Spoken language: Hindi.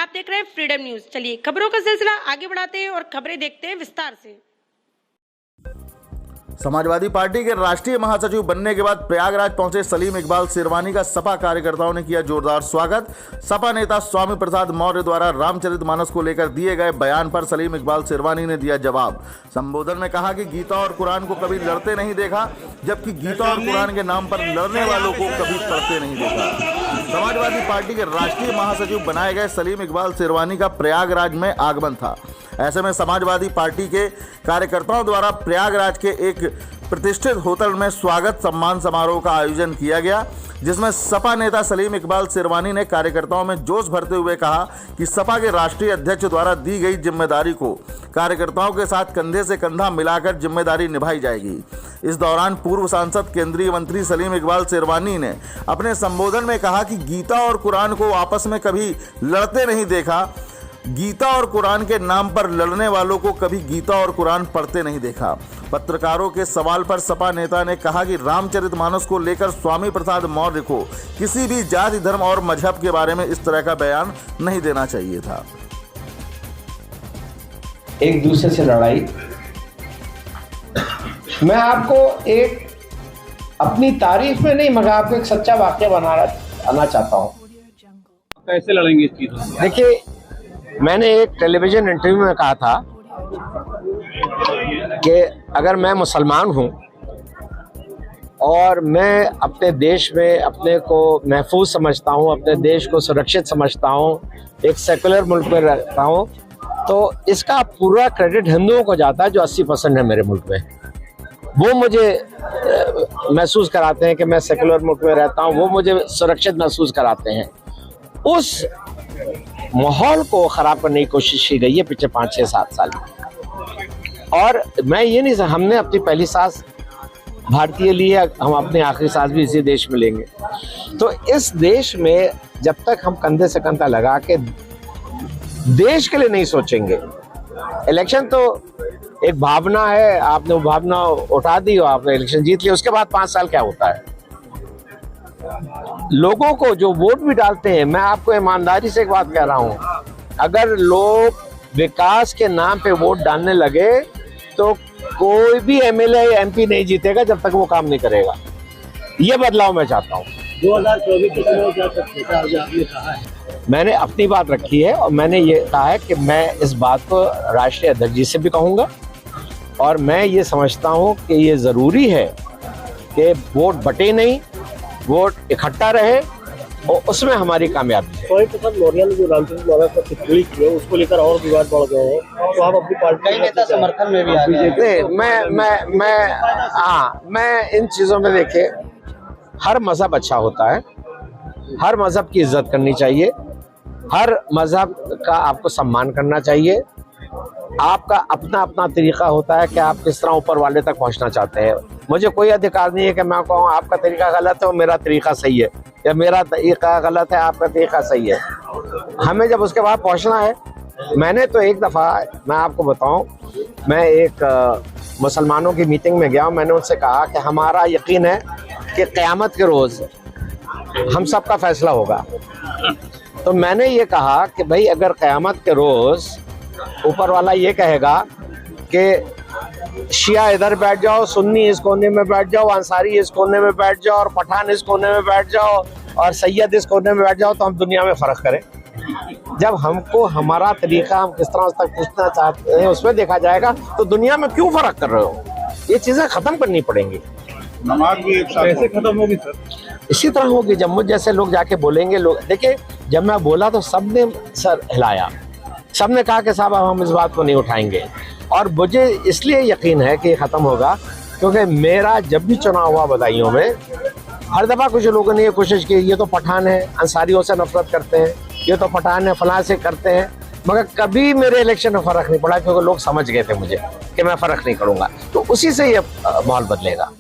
आप देख रहे हैं फ्रीडम न्यूज। चलिए खबरों का सिलसिला आगे बढ़ाते हैं और खबरें देखते हैं विस्तार से। समाजवादी पार्टी के राष्ट्रीय महासचिव बनने के बाद प्रयागराज पहुंचे सलीम इकबाल शेरवानी का सपा कार्यकर्ताओं ने किया जोरदार स्वागत। सपा नेता स्वामी प्रसाद मौर्य द्वारा रामचरितमानस को लेकर दिए गए बयान पर सलीम इकबाल शेरवानी ने दिया जवाब। संबोधन में कहा कि गीता और कुरान को कभी लड़ते नहीं देखा, जबकि गीता और कुरान के नाम पर लड़ने वालों को कभी पढ़ते नहीं देखा। समाजवादी पार्टी के राष्ट्रीय महासचिव बनाए गए सलीम इकबाल शेरवानी का प्रयागराज में आगमन था। ऐसे में समाजवादी पार्टी के कार्यकर्ताओं द्वारा प्रयागराज के एक प्रतिष्ठित होटल में स्वागत सम्मान समारोह का आयोजन किया गया, जिसमें सपा नेता सलीम इकबाल शेरवानी ने कार्यकर्ताओं में जोश भरते हुए कहा कि सपा के राष्ट्रीय अध्यक्ष द्वारा दी गई जिम्मेदारी को कार्यकर्ताओं के साथ कंधे से कंधा मिलाकर जिम्मेदारी निभाई जाएगी। इस दौरान पूर्व सांसद केंद्रीय मंत्री सलीम इकबाल शेरवानी ने अपने संबोधन में कहा कि गीता और कुरान को आपस में कभी लड़ते नहीं देखा, गीता और कुरान के नाम पर लड़ने वालों को कभी गीता और कुरान पढ़ते नहीं देखा। पत्रकारों के सवाल पर सपा नेता ने कहा कि रामचरितमानस को लेकर स्वामी प्रसाद मौर्य को किसी भी जाति, धर्म और मजहब के बारे में इस तरह का बयान नहीं देना चाहिए था। एक दूसरे से लड़ाई, मैं आपको एक अपनी तारीफ में नहीं मगर आपको एक सच्चा वाक्य बनाना चाहता हूँ। कैसे लड़ेंगे इस चीज़ से? देखिए, मैंने एक टेलीविजन इंटरव्यू में कहा था कि अगर मैं मुसलमान हूं और मैं अपने देश में अपने को महफूज समझता हूं, अपने देश को सुरक्षित समझता हूं, एक सेकुलर मुल्क में रहता हूं, तो इसका पूरा क्रेडिट हिंदुओं को जाता है जो 80% है मेरे मुल्क में। वो मुझे महसूस कराते हैं कि मैं सेकुलर मुल्क में रहता हूं, वो मुझे सुरक्षित महसूस कराते हैं। उस माहौल को खराब करने की कोशिश की गई है पिछले 5-6-7 साल में। और मैं ये नहीं, हमने अपनी पहली सांस भारतीय ली है, हम अपनी आखिरी सांस भी इसी देश में लेंगे। तो इस देश में जब तक हम कंधे से कंधा लगा के देश के लिए नहीं सोचेंगे, इलेक्शन तो एक भावना है, आपने वो भावना उठा दी और आपने इलेक्शन जीत लिया, उसके बाद 5 साल क्या होता है। लोगों को जो वोट भी डालते हैं, मैं आपको ईमानदारी से एक बात कह रहा हूं, अगर लोग विकास के नाम पे वोट डालने लगे तो कोई भी एमएलए या एमपी नहीं जीतेगा जब तक वो काम नहीं करेगा। ये बदलाव मैं चाहता हूं। 2024 के चुनाव जा सकते हैं, आपने कहा है। मैंने अपनी बात रखी है और मैंने ये कहा है कि मैं इस बात को राष्ट्रीय अध्यक्ष जी से भी कहूंगा और मैं ये समझता हूं कि ये जरूरी है कि वोट बटे नहीं, वोट इकट्ठा रहे और उसमें हमारी कामयाबी है। स्वामी प्रसाद मौर्य ने जो रामचरितमानस पर टिप्पणी की है उसको लेकर और विवाद बढ़ गए हैं, तो आप अपनी पार्टी के नेता समर्थन में भी आ गए हैं। मैं इन चीजों में देखिए, हर मजहब अच्छा होता है, हर मजहब की इज्जत करनी चाहिए, हर मजहब का आपको सम्मान करना चाहिए। आपका अपना अपना तरीका होता है कि आप किस तरह ऊपर वाले तक पहुंचना चाहते हैं। मुझे कोई अधिकार नहीं है कि मैं कहूँ आपका तरीका गलत है और मेरा तरीका सही है, या मेरा तरीका गलत है आपका तरीका सही है। हमें जब उसके बाद पहुंचना है, मैंने तो एक दफ़ा, मैं आपको बताऊं, मैं एक मुसलमानों की मीटिंग में गया हूं, मैंने उनसे कहा कि हमारा यकीन है कि क़यामत के रोज़ हम सब का फैसला होगा। तो मैंने ये कहा कि भाई अगर क़यामत के रोज़ ऊपर वाला ये कहेगा कि शिया इधर बैठ जाओ, सुन्नी इस कोने में बैठ जाओ, अंसारी इस कोने में बैठ जाओ और पठान इस कोने में बैठ जाओ और सैयद इस कोने में बैठ जाओ, तो हम दुनिया में फ़र्क करें। जब हमको हमारा तरीका, हम किस तरह तक पूछना चाहते हैं उसमें देखा जाएगा, तो दुनिया में क्यों फ़र्क कर रहे हो? ये चीज़ें ख़त्म करनी पड़ेंगी। नमाज भी एक साथ कैसे खत्म होगी सर? इसी तरह होगी जब मुझ जैसे लोग जाके बोलेंगे। लोग देखिए, जब मैं बोला तो सबने सर हिलाया, सबने कहा कि साहब अब हम इस बात को नहीं उठाएंगे। और मुझे इसलिए यकीन है कि ये ख़त्म होगा क्योंकि मेरा जब भी चुनाव हुआ बदायूं में, हर दफ़ा कुछ लोगों ने ये कोशिश की, ये तो पठान है, अंसारियों से नफरत करते हैं, ये तो पठान है, फलां से करते हैं, मगर कभी मेरे इलेक्शन में फ़र्क नहीं पड़ा क्योंकि लोग समझ गए थे मुझे कि मैं फ़र्क नहीं करूँगा। तो उसी से ये माहौल बदलेगा।